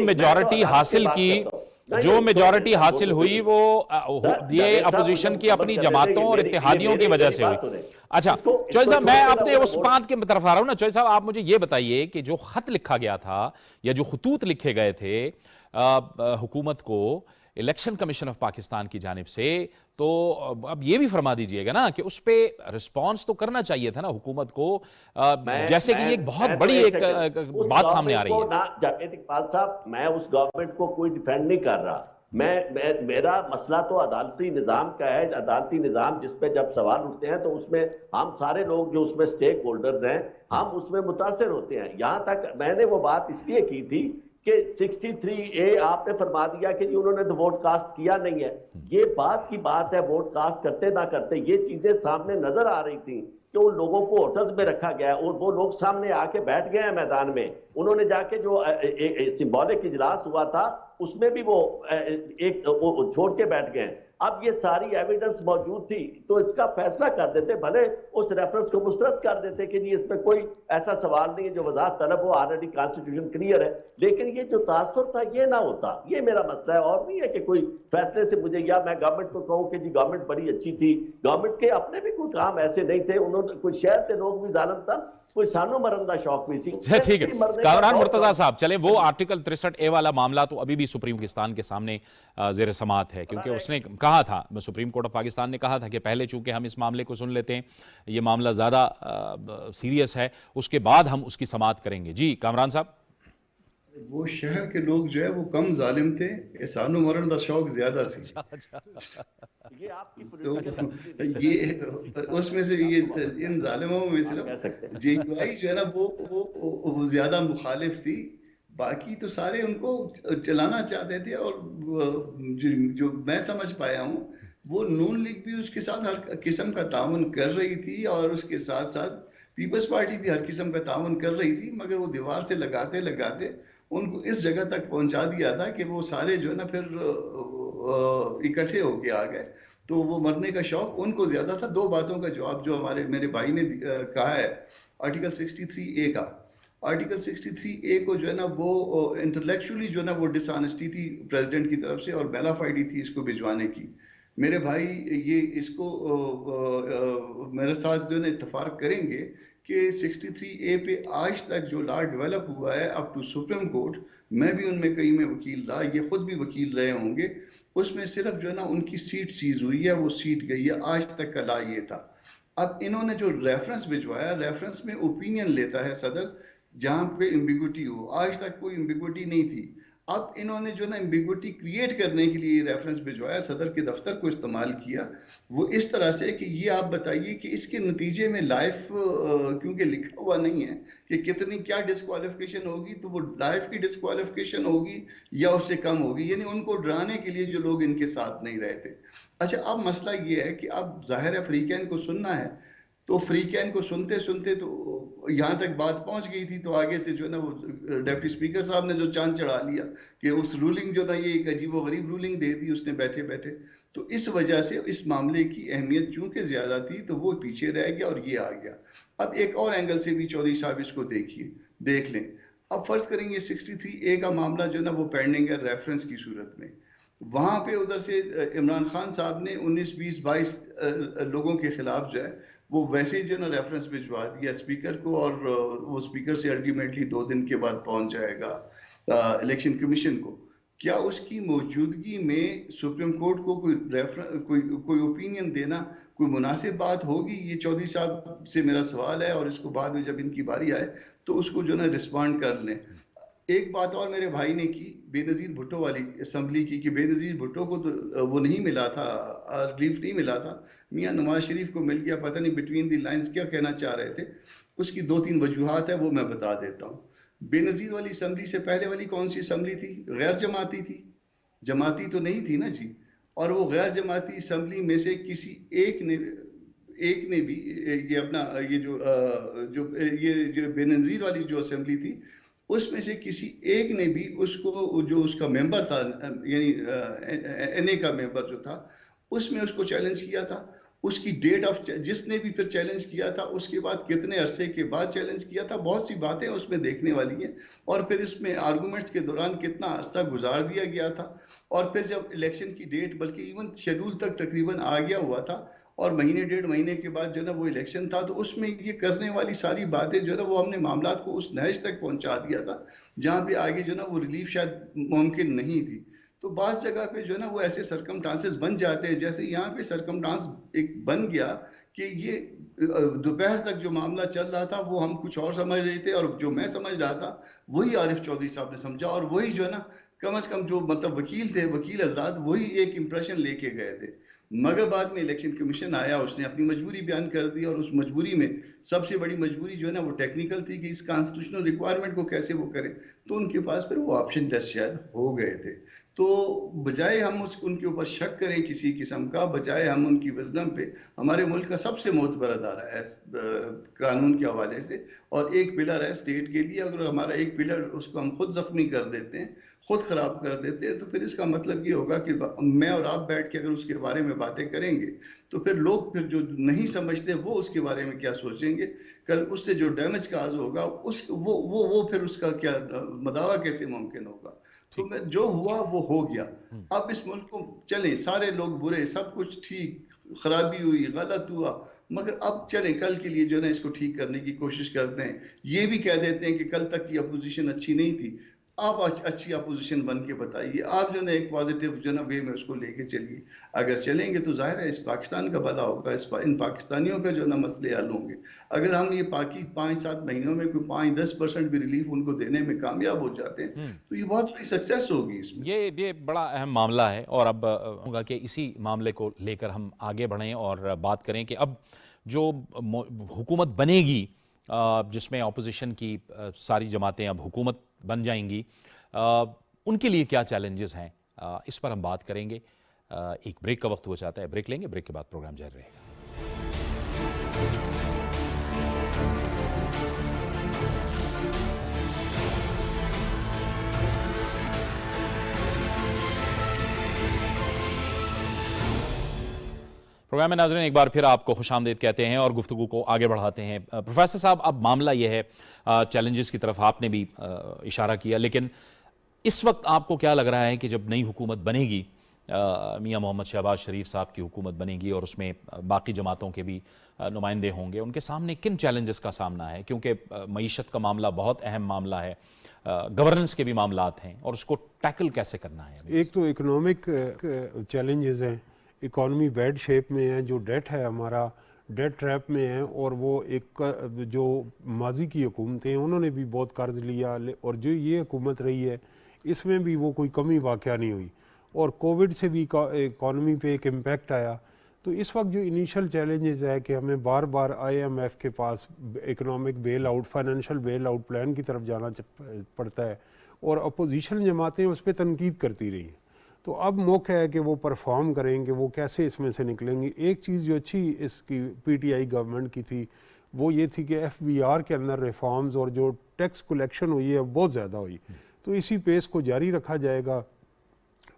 मेजॉरिटी हासिल की, जो मेजॉरिटी हासिल हुई वो ये अपोजिशन की अपनी जमातों और इत्तेहादियों की वजह से हुई। अच्छा चौधरी साहब, मैं अपने उस बात की तरफ आ रहा हूं ना। चौधरी साहब, आप मुझे ये बताइए कि जो खत लिखा गया था या जो खतूत लिखे गए थे हुकूमत को इलेक्शन कमीशन ऑफ पाकिस्तान की जानिब से, तो अब ये भी फरमा दीजिएगा ना कि उस पे रिस्पांस तो करना चाहिए था ना हुकूमत को, जैसे कि एक बहुत बड़ी एक बात सामने आ रही है। जावेद इकबाल साहब, मैं उस गवर्नमेंट को कोई डिफेंड नहीं कर रहा, मेरा मसला तो अदालती निज़ाम का है। अदालती निज़ाम जिस पे जब सवाल उठते हैं तो उसमें हम सारे लोग जो उसमें स्टेक होल्डर्स हैं, हम उसमें मुतासिर होते हैं। यहां तक मैंने वो बात इसलिए की थी कि 63A आपने फरमा दिया कि जी उन्होंने तो वोट कास्ट किया नहीं है। ये बात की बात है, वोट कास्ट करते ना करते ये चीजें सामने नजर आ रही थी कि उन लोगों को होटल्स में रखा गया और वो लोग सामने आके बैठ गए हैं मैदान में। उन्होंने जाके जो सिंबॉलिक इजलास हुआ था उसमें भी वो छोड़ के बैठ गए। अब ये सारी एविडेंस मौजूद थी तो इसका फैसला कर देते, भले उस रेफरेंस को मुस्तरद कर देते कि जी इसमें कोई ऐसा सवाल नहीं है जो वजाहत तलब हो, ऑलरेडी कॉन्स्टिट्यूशन क्लियर है। लेकिन ये जो तासुर था ये ना होता, ये मेरा मसला है। और नहीं है कि कोई फैसले से मुझे, या मैं गवर्नमेंट को कहूँ कि जी गवर्नमेंट बड़ी अच्छी थी, गवर्नमेंट के अपने भी कोई काम ऐसे नहीं थे, उन्होंने कोई शहर के लोग भी जालिम था, कोई सानू मरन का शौक भी सी। ठीक है कामरान मुर्तजा साहब, चले वो आर्टिकल 63A वाला मामला तो अभी भी सुप्रीम पाकिस्तान के सामने जेर समाअत है, क्योंकि उसने कहा था, सुप्रीम कोर्ट ऑफ पाकिस्तान ने कहा था कि पहले चूंकि हम इस मामले को सुन लेते हैं, ये मामला ज़्यादा सीरियस है, उसके बाद हम उसकी समाअत करेंगे। जी कामरान साहब। वो शहर के लोग जो है वो कम जालिम थे, एहसानो मरण का शौक ज्यादा सी। ये आपकी तो ये उसमें से ये इन जालिमों में सिर्फ जेक्यूआई जो है ना वो ज्यादा मुखालिफ थी, बाकी तो सारे उनको चलाना चाहते थे। और जो मैं समझ पाया हूँ वो नून लीग भी उसके साथ हर किस्म का ताउन कर रही थी और उसके साथ साथ पीपल्स पार्टी भी हर किस्म का ताउन कर रही थी, मगर वो दीवार से लगाते लगाते उनको इस जगह तक पहुंचा दिया था कि वो सारे जो है ना फिर इकट्ठे होके आ गए। तो वो मरने का शौक उनको ज्यादा था। दो बातों का जवाब जो मेरे भाई ने कहा है आर्टिकल 63A का, आर्टिकल 63A को जो है ना वो इंटेलेक्चुअली जो है ना वो डिसऑनेस्टी थी प्रेसिडेंट की तरफ से और बेलाफाइडी थी इसको भिजवाने की। मेरे भाई ये इसको मेरे साथ जो है ना इत्तेफाक करेंगे कि 63A पे आज तक जो लॉ डेवलप हुआ है अप टू सुप्रीम कोर्ट, मैं भी उनमें कई में वकील रहा, ये खुद भी वकील रहे होंगे, उसमें सिर्फ जो है ना उनकी सीट सीज हुई है, वो सीट गई है। आज तक का लॉ ये था। अब इन्होंने जो रेफरेंस भिजवाया, रेफरेंस में ओपिनियन लेता है सदर जहां पे एम्बिगुइटी हो, आज तक कोई एम्बिगुइटी नहीं थी। अब इन्होंने जो ना एम्बिगुइटी क्रिएट करने के लिए रेफरेंस भिजवाया, सदर के दफ्तर को इस्तेमाल किया, वो इस तरह से कि ये आप बताइए कि इसके नतीजे में लाइफ क्योंकि लिखा हुआ नहीं है कि कितनी क्या डिस्क्वालिफिकेशन होगी, तो वो लाइफ की डिस्क्वालिफिकेशन होगी या उससे कम होगी, यानी उनको डराने के लिए जो लोग इनके साथ नहीं रहे थे। अच्छा, अब मसला ये है कि अब जाहिर है फ्री कैन को सुनना है, तो फ्री कैन को सुनते सुनते तो यहाँ तक बात पहुंच गई थी, तो आगे से जो है ना वो डिप्टी स्पीकर साहब ने जो चांद चढ़ा लिया कि उस रूलिंग जो ना ये एक अजीब व गरीब रूलिंग दे दी उसने बैठे बैठे। तो इस वजह से इस मामले की अहमियत चूंकि ज्यादा थी तो वो पीछे रह गया और ये आ गया। अब एक और एंगल से भी चौधरी साहब इसको देख लें। अब फर्ज करेंगे 63A का मामला जो ना वो पेंडिंग है रेफरेंस की सूरत में, वहां पे उधर से इमरान खान साहब ने 19, 20, 22 लोगों के खिलाफ जो है वो वैसे ही जो ना रेफरेंस भिजवा दिया स्पीकर को, और वो स्पीकर से अल्टीमेटली 2 दिन के बाद पहुंच जाएगा इलेक्शन कमीशन को। क्या उसकी मौजूदगी में सुप्रीम कोर्ट को कोई ओपिनियन देना कोई मुनासिब बात होगी? ये चौधरी साहब से मेरा सवाल है, और इसको बाद में जब इनकी बारी आए तो उसको जो ना रिस्पॉन्ड कर लें। एक बात और मेरे भाई ने की बेनज़ीर भुट्टो वाली असम्बली की, कि बेनज़ीर भुट्टो को तो वो नहीं मिला था, रिलीफ नहीं मिला था, मियाँ नवाज शरीफ को मिल गया। पता नहीं बिटवीन द लाइंस क्या कहना चाह रहे थे। उसकी 2-3 वजूहात है, वो मैं बता देता हूँ। बेनज़ीर वाली असम्बली से पहले वाली कौन सी असम्बली थी? गैर जमाती थी, जमाती तो नहीं थी ना जी। और वो गैर जमाती असम्बली में से किसी एक ने भी ये अपना ये जो बेनज़ीर वाली जो असम्बली थी उसमें से किसी एक ने भी उसको, जो उसका मेंबर था यानी NA का मेंबर जो था, उसमें उसको चैलेंज किया था। उसकी डेट ऑफ, जिसने भी फिर चैलेंज किया था उसके बाद कितने अरसे के बाद चैलेंज किया था, बहुत सी बातें उसमें देखने वाली हैं। और फिर इसमें आर्गूमेंट्स के दौरान कितना अरसा गुजार दिया गया था, और फिर जब इलेक्शन की डेट बल्कि इवन शेड्यूल तक तकरीबन आ गया हुआ था और महीने 1.5 महीने के बाद जो ना वो इलेक्शन था, तो उसमें ये करने वाली सारी बातें जो ना वो हमने मामलात को उस नहज तक पहुंचा दिया था जहाँ पे आगे जो ना वो रिलीफ शायद मुमकिन नहीं थी। तो बास जगह पे जो ना वो ऐसे सरकमस्टांसेस बन जाते हैं, जैसे यहाँ पे सरकमस्टांस एक बन गया कि ये दोपहर तक जो मामला चल रहा था वो हम कुछ और समझ रहे थे, और जो मैं समझ रहा था वही आरिफ चौधरी साहब ने समझा, और वही जो है ना कम से कम जो मतलब वकील थे, वकील हजरात, वही एक इंप्रेशन लेके गए थे। मगर बाद में इलेक्शन कमीशन आया, उसने अपनी मजबूरी बयान कर दी, और उस मजबूरी में सबसे बड़ी मजबूरी जो है ना वो टेक्निकल थी कि इस कॉन्स्टिट्यूशनल रिक्वायरमेंट को कैसे वो करें। तो उनके पास फिर वो ऑप्शन लेस शायद हो गए थे। तो बजाय हम उनके ऊपर शक करें किसी किस्म का, बजाय हम उनकी विजडम पे, हमारे मुल्क का सबसे मोतबर अदारा है कानून के हवाले से, और एक पिलर है स्टेट के लिए, अगर हमारा एक पिलर उसको हम खुद जख्मी कर देते हैं, खुद खराब कर देते हैं, तो फिर इसका मतलब ये होगा कि मैं और आप बैठ के अगर उसके बारे में बातें करेंगे तो फिर लोग फिर जो नहीं समझते वो उसके बारे में क्या सोचेंगे, कल उससे जो डैमेज काज होगा उस वो फिर उसका क्या मदावा कैसे मुमकिन होगा। तो मैं जो हुआ वो हो गया। अब इस मुल्क को चले, सारे लोग बुरे, सब कुछ ठीक, खराबी हुई, गलत हुआ, मगर अब चले कल के लिए जो है ना इसको ठीक करने की कोशिश करते हैं। ये भी कह देते हैं कि कल तक की अपोजिशन अच्छी नहीं थी, आप अच्छी अपोजिशन बन के बताइए, आप जो ना एक पॉजिटिव जो ना वे में उसको लेके चलिए। अगर चलेंगे तो जाहिर है इस पाकिस्तान का भला होगा, इन पाकिस्तानियों का जो ना मसले हल होंगे। अगर हम ये 5-7 महीनों में कोई 5-10% भी रिलीफ उनको देने में कामयाब हो जाते हैं तो ये बहुत बड़ी सक्सेस होगी इसमें। ये बड़ा अहम मामला है, और अब होगा कि इसी मामले को लेकर हम आगे बढ़ें और बात करें कि अब जो हुकूमत बनेगी जिसमें ऑपोजिशन की सारी जमातें अब हुकूमत बन जाएंगी, उनके लिए क्या चैलेंजेस हैं, इस पर हम बात करेंगे। एक ब्रेक का वक्त हो जाता है, ब्रेक लेंगे, ब्रेक के बाद प्रोग्राम जारी रहेगा। प्रोग्राम में नाज़रीन एक बार फिर आपको खुशामदीद कहते हैं और गुफ्तगू को आगे बढ़ाते हैं। प्रोफेसर साहब, अब मामला यह है, चैलेंजेस की तरफ आपने भी इशारा किया, लेकिन इस वक्त आपको क्या लग रहा है कि जब नई हुकूमत बनेगी, मियां मोहम्मद शहबाज शरीफ साहब की हुकूमत बनेगी और उसमें बाकी जमातों के भी नुमाइंदे होंगे, उनके सामने किन चैलेंजेस का सामना है? क्योंकि मईशत का मामला बहुत अहम मामला है, गवर्नेंस के भी मामलात हैं, और उसको टैकल कैसे करना है? एक तो इकोनॉमिक चैलेंजेस हैं, इकॉनमी बैड शेप में है, जो डेट है हमारा डेट ट्रैप में है, और वो एक जो माजी की हुकूमतें हैं उन्होंने भी बहुत कर्ज लिया, और जो ये हुकूमत रही है इसमें भी वो कोई कमी वाक़या नहीं हुई, और कोविड से भी इकॉनमी पे एक इम्पैक्ट आया। तो इस वक्त जो इनिशियल चैलेंजेस है कि हमें बार बार IMF के पास economic bail out, financial bail out plan की तरफ जाना पड़ता है, और अपोजिशन जमातें उस पर तनकीद करती रही हैं। तो अब मौका है कि वो परफॉर्म करें कि वो कैसे इसमें से निकलेंगे। एक चीज़ जो अच्छी इसकी PTI गवर्नमेंट की थी वो ये थी कि FBR के अंदर रिफॉर्म्स और जो टैक्स कलेक्शन हुई है बहुत ज़्यादा हुई, तो इसी पेस को जारी रखा जाएगा।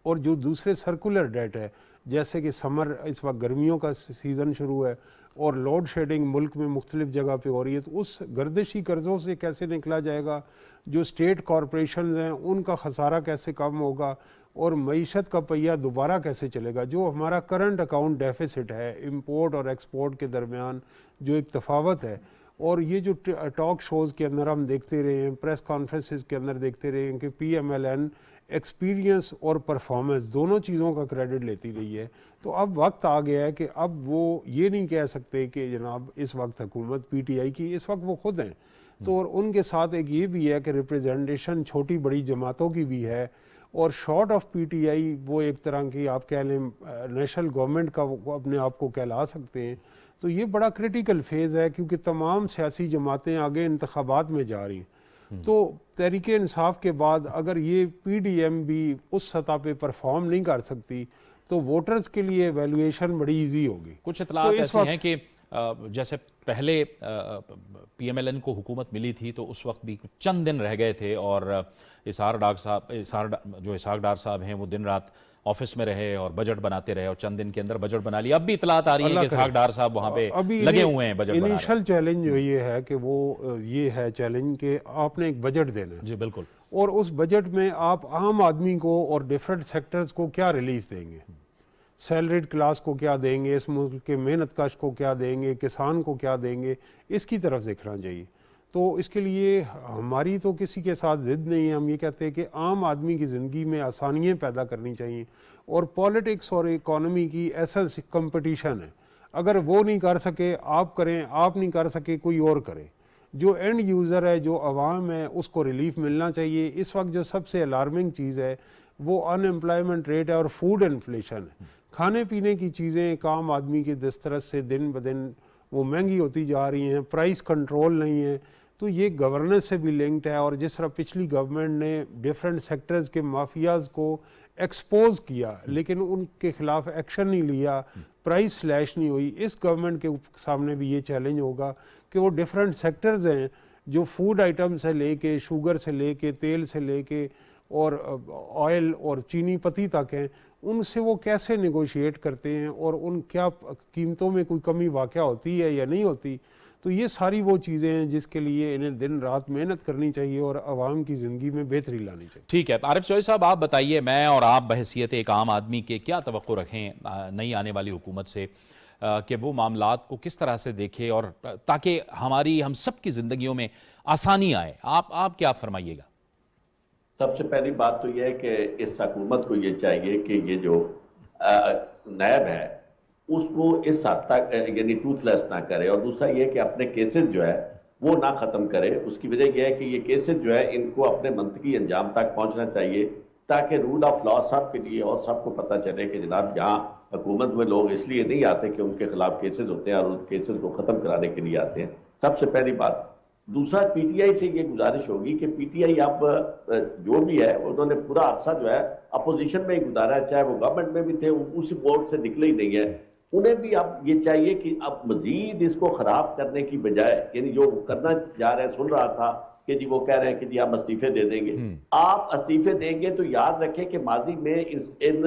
और जो दूसरे सर्कुलर डेट है, जैसे कि समर, इस वक्त गर्मियों का सीज़न शुरू है और लोड शेडिंग मुल्क में मुख्तलिफ जगह पे हो रही है, तो उस गर्दिशी कर्ज़ों से कैसे निकला जाएगा, जो स्टेट कॉरपोरेशन हैं उनका खसारा कैसे कम होगा, और मईशत का पहिया दोबारा कैसे चलेगा। जो हमारा करंट अकाउंट डेफिसिट है इंपोर्ट और एक्सपोर्ट के दरमियान जो एक तफावत है, और ये जो टॉक शोज़ के अंदर हम देखते रहे हैं, प्रेस कॉन्फ्रेंसेस के अंदर देखते रहे हैं कि PMLN एक्सपीरियंस और परफॉर्मेंस दोनों चीज़ों का क्रेडिट लेती रही है। तो अब वक्त आ गया है कि अब वो ये नहीं कह सकते कि जनाब इस वक्त हुकूमत PTI की, इस वक्त वो खुद हैं। तो और उनके साथ एक ये भी है कि रिप्रेजेंटेशन छोटी बड़ी जमातों की भी है, और शॉर्ट ऑफ PTI वो एक तरह की आप कह लें नेशनल गवर्नमेंट का वो अपने आप को कहला सकते हैं। तो ये बड़ा क्रिटिकल फेज़ है, क्योंकि तमाम सियासी जमातें आगे इंतखाबात में जा रही हैं। तो तहरीक इंसाफ के बाद अगर ये PDM भी उस सतह पे परफॉर्म नहीं कर सकती तो वोटर्स के लिए एवेल्युएशन बड़ी इजी होगी। कुछ इतलात ऐसी हैं कि जैसे पहले PMLN को हुकूमत मिली थी तो उस वक्त भी चंद दिन रह गए थे, और इसहाक डार साहब हैं वो दिन रात ऑफिस में रहे और बजट बनाते रहे, और चंद दिन के अंदर बजट बना लिया। अब भी इतलात आ रही है कि इसहाक डार साहब वहाँ पे लगे हुए हैं बजट बनाने। इनिशियल चैलेंज जो ये है कि वो ये है चैलेंज कि आपने एक बजट देना है। जी बिल्कुल। और उस बजट में आप आम आदमी को और डिफरेंट सेक्टर्स को क्या रिलीफ देंगे, सैलरीड क्लास को क्या देंगे, इस मुल्क के मेहनत कश को क्या देंगे, किसान को क्या देंगे, इसकी तरफ देखना चाहिए। तो इसके लिए हमारी तो किसी के साथ ज़िद नहीं है, हम ये कहते हैं कि आम आदमी की ज़िंदगी में आसानियाँ पैदा करनी चाहिए, और पॉलिटिक्स और इकॉनमी की ऐसा कंपटीशन है, अगर वो नहीं कर सके आप करें, आप नहीं कर सके कोई और करे। जो एंड यूज़र है, जो आवाम है, उसको रिलीफ मिलना चाहिए। इस वक्त जो सबसे अलार्मिंग चीज़ है वो अनएम्प्लॉयमेंट रेट है और फूड इन्फ्लेशन है। खाने पीने की चीज़ें एक आम आदमी की दस्तरस से दिन ब दिन वो महंगी होती जा रही हैं, प्राइस कंट्रोल नहीं है। तो ये गवर्नेंस से भी लिंक्ड है। और जिस तरह पिछली गवर्नमेंट ने डिफरेंट सेक्टर्स के माफियाज़ को एक्सपोज किया लेकिन उनके खिलाफ एक्शन नहीं लिया, प्राइस स्लैश नहीं हुई, इस गवर्नमेंट के सामने भी ये चैलेंज होगा कि वो डिफरेंट सेक्टर्स हैं जो फूड आइटम से लेके, शुगर से लेके, तेल से लेके और ऑयल और चीनी पत्ती तक हैं, उनसे वो कैसे नेगोशिएट करते हैं और उन क्या कीमतों में कोई कमी वाक़या होती है या नहीं होती। तो ये सारी वो चीज़ें हैं जिसके लिए इन्हें दिन रात मेहनत करनी चाहिए और आवाम की ज़िंदगी में बेहतरी लानी चाहिए। ठीक है, आरिफ चौधरी साहब, आप बताइए, मैं और आप बहैसियत एक आम आदमी के क्या तवक्को रखें नई आने वाली हुकूमत से कि वो मामलात को किस तरह से देखे और ताकि हम सब की ज़िंदगियों में आसानी आए। आप क्या फरमाइएगा? सबसे पहली बात तो यह है कि इस हुकूमत को ये चाहिए कि ये जो नैब है उसको इस हद तक यानी टूथलेस ना करे, और दूसरा ये कि अपने केसेस जो है वो ना ख़त्म करे। उसकी वजह यह है कि ये केसेस जो है इनको अपने मंतकी अंजाम तक पहुंचना चाहिए ताकि रूल ऑफ लॉ सब के लिए और सबको पता चले कि जनाब यहाँ हुकूमत में लोग इसलिए नहीं आते कि उनके खिलाफ केसेस होते हैं और उन केसेस को ख़त्म कराने के लिए आते हैं। सबसे पहली बात। दूसरा, पीटीआई से ये गुजारिश होगी कि पीटीआई अब जो भी है उन्होंने पूरा अरसा जो है अपोजिशन में ही गुजारा है, चाहे वो गवर्नमेंट में भी थे, उस बोर्ड से निकले ही नहीं है। उन्हें भी अब ये चाहिए कि अब मजीद इसको खराब करने की बजाय, यानी जो करना जा रहे हैं, सुन रहा था कि जी वो कह रहे हैं कि जी हम इस्तीफे दे देंगे। आप इस्तीफे देंगे तो याद रखें कि माजी में इन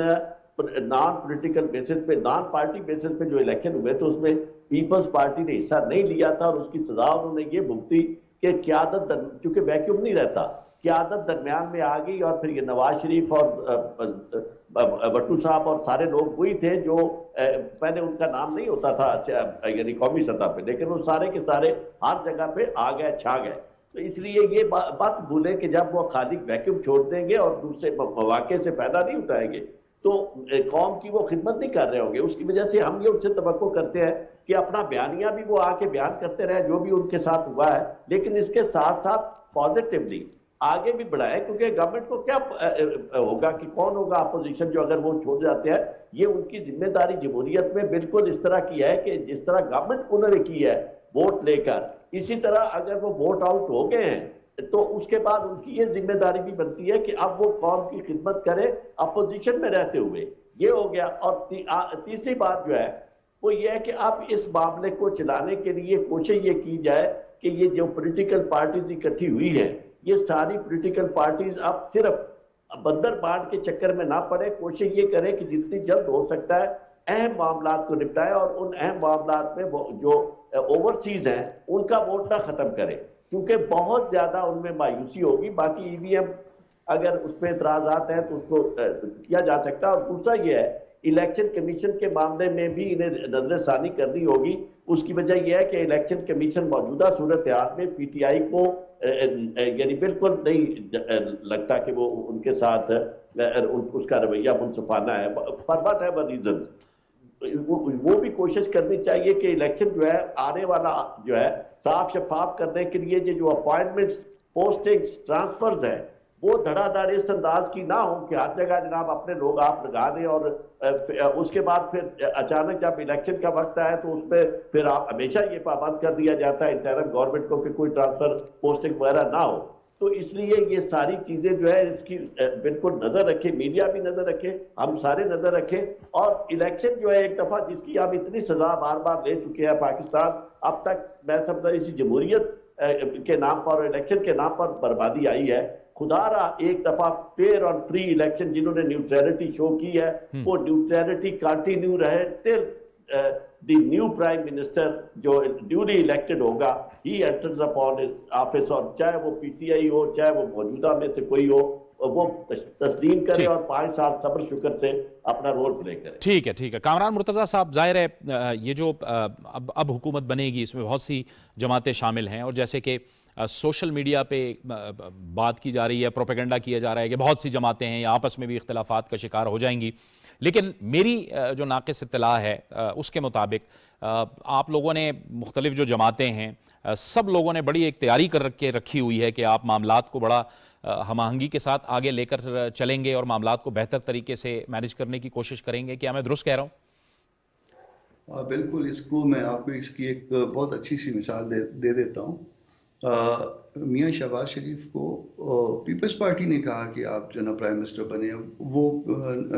नॉन पॉलिटिकल बेसिस पे, नॉन पार्टी बेसिस पे जो इलेक्शन हुए थे उसमें पीपल्स पार्टी ने हिस्सा नहीं लिया था और उसकी सजा उन्होंने ये भुगती कि क्यादत, चूंकि वैक्यूम नहीं रहता, क्यादत दरमियान में आ गई और फिर ये नवाज शरीफ और भट्टू साहब और सारे लोग वही थे जो पहले उनका नाम नहीं होता था यानी कौमी सतह पे, लेकिन वो सारे के सारे हर जगह पे आ गए, छा गए। तो इसलिए ये बात भूलें कि जब वो खाली वैक्यूम छोड़ देंगे और दूसरे मौके से फायदा नहीं उठाएंगे तो कौम की वो खिदमत नहीं कर रहे होंगे। उसकी वजह से हम ये उनसे तवक्को करते हैं कि अपना बयानिया भी वो आके बयान करते रहे जो भी उनके साथ हुआ है, लेकिन इसके साथ साथ पॉजिटिवली आगे भी बढ़ाए, क्योंकि गवर्नमेंट को क्या होगा कि कौन होगा अपोजिशन जो अगर वो छोड़ जाते हैं। ये उनकी जिम्मेदारी जमहूरियत में बिल्कुल इस तरह की है कि जिस तरह गवर्नमेंट उन्होंने की है वोट लेकर, इसी तरह अगर वो वोट आउट हो गए हैं तो उसके बाद उनकी ये जिम्मेदारी भी बनती है कि अब वो कौम की खिदमत करे अपोजिशन में रहते हुए। ये हो गया। और तीसरी बात जो है वो ये है कि अब इस मामले को चलाने के लिए कोशिश ये की जाए कि ये जो पॉलिटिकल पार्टीज इकट्ठी हुई है, ये सारी पॉलिटिकल पार्टीज अब सिर्फ बंदर बांट के चक्कर में ना पड़े। कोशिश ये करें कि जितनी जल्द हो सकता है अहम मामलात को निपटाए और उन अहम मामलात में जो ओवरसीज हैं उनका वोट ना खत्म करें, क्योंकि बहुत ज्यादा उनमें मायूसी होगी। बाकी ईवीएम अगर उसमें एतराजात हैं तो उसको किया जा सकता है। और दूसरा ये है, इलेक्शन कमीशन के मामले में भी इन्हें नजरसानी करनी होगी। उसकी वजह यह है कि इलेक्शन कमीशन मौजूदा सूरत हाल में पीटीआई को यानी बिल्कुल नहीं लगता कि वो उनके साथ उसका रवैया मुनसफाना है, फॉर वट एवर रीजन। वो भी कोशिश करनी चाहिए कि इलेक्शन जो है आने वाला जो है साफ शफाफ करने के लिए ये जो अपॉइंटमेंट्स, पोस्टिंग्स, ट्रांसफर्स हैं वो धड़ाधड़ इस अंदाज की ना हो कि हर जगह जनाब अपने लोग आप लगा दें और उसके बाद फिर अचानक जब इलेक्शन का वक्त आए तो उसमें फिर आप हमेशा ये पाबंद कर दिया जाता है इंटरम गवर्नमेंट को कि कोई ट्रांसफर पोस्टिंग वगैरह ना हो। तो इसलिए ये सारी चीजें जो है इसकी बिल्कुल नजर रखें, मीडिया भी नजर रखे, हम सारे नजर रखें। और इलेक्शन जो है एक दफा जिसकी हम इतनी सजा बार बार ले चुके हैं पाकिस्तान, अब तक मैं समझता इसी जमहूरियत के नाम पर, इलेक्शन के नाम पर बर्बादी आई है। खुदारा एक दफा फेयर और फ्री इलेक्शन जिन्होंने न्यूट्रलिटी शो की है वो न्यूट्रलिटी कंटिन्यू रहे till the new prime minister जो ड्यूली इलेक्टेड होगा ही एंटर्स अपॉन ऑफिस, और चाहे वो पीटीआई हो चाहे वो मौजूदा में से कोई हो, वो तस्लीम करे और 5 साल सब्र शुक्र से अपना रोल प्ले करे। ठीक है, ठीक है। कामरान मुर्तज़ा साहब, जाहिर है ये जो अब हुकूमत बनेगी इसमें बहुत सी जमातें शामिल हैं और जैसे कि सोशल मीडिया पे बात की जा रही है, प्रोपेगेंडा किया जा रहा है कि बहुत सी जमातें हैं, आपस में भी इख्तलाफात का शिकार हो जाएंगी। लेकिन मेरी जो नाक़िस इत्तला है उसके मुताबिक आप लोगों ने मुख्तलिफ जो जमातें हैं सब लोगों ने बड़ी एक तैयारी कर रखी हुई है कि आप मामलात को बड़ा हम आहंगी के साथ आगे लेकर चलेंगे और मामलात को बेहतर तरीके से मैनेज करने की कोशिश करेंगे। क्या मैं दुरुस्त कह रहा हूँ? बिल्कुल, इसको मैं आपको इसकी एक बहुत अच्छी सी मिसाल दे देता हूँ। मियाँ शहबाज शरीफ को पीपल्स पार्टी ने कहा कि आप जो ना प्राइम मिनिस्टर बने, वो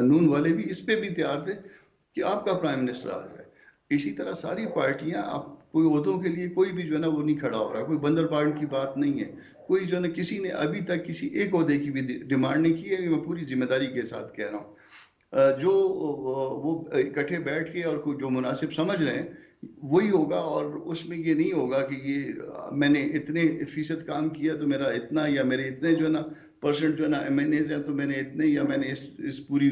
नून वाले भी इस पे भी तैयार थे कि आपका प्राइम मिनिस्टर आ जाए। इसी तरह सारी पार्टियां, आप कोई ओहदों के लिए कोई भी जो है ना वो नहीं खड़ा हो रहा, कोई बंदरबांट की बात नहीं है, कोई जो है ना किसी ने अभी तक किसी एक ओहदे की भी डिमांड नहीं की है। मैं पूरी जिम्मेदारी के साथ कह रहा हूँ। जो वो इकट्ठे बैठ के और जो मुनासिब समझ रहे हैं वही होगा, और उसमें ये नहीं होगा कि ये मैंने इतने फीसद काम किया तो मेरा इतना, या मेरे इतने जो है ना परसेंट जो है ना एमएनएज हैं तो मैंने इतने, या मैंने इस पूरी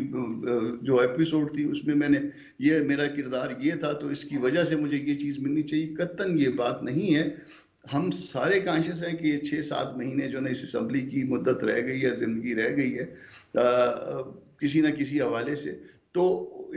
जो एपिसोड थी उसमें मैंने ये मेरा किरदार ये था तो इसकी वजह से मुझे ये चीज़ मिलनी चाहिए। कतन ये बात नहीं है। हम सारे कॉन्शियस हैं कि ये 6-7 महीने जो ना इस असम्बली की मुद्दत रह गई है, ज़िंदगी रह गई है किसी ना किसी हवाले से। तो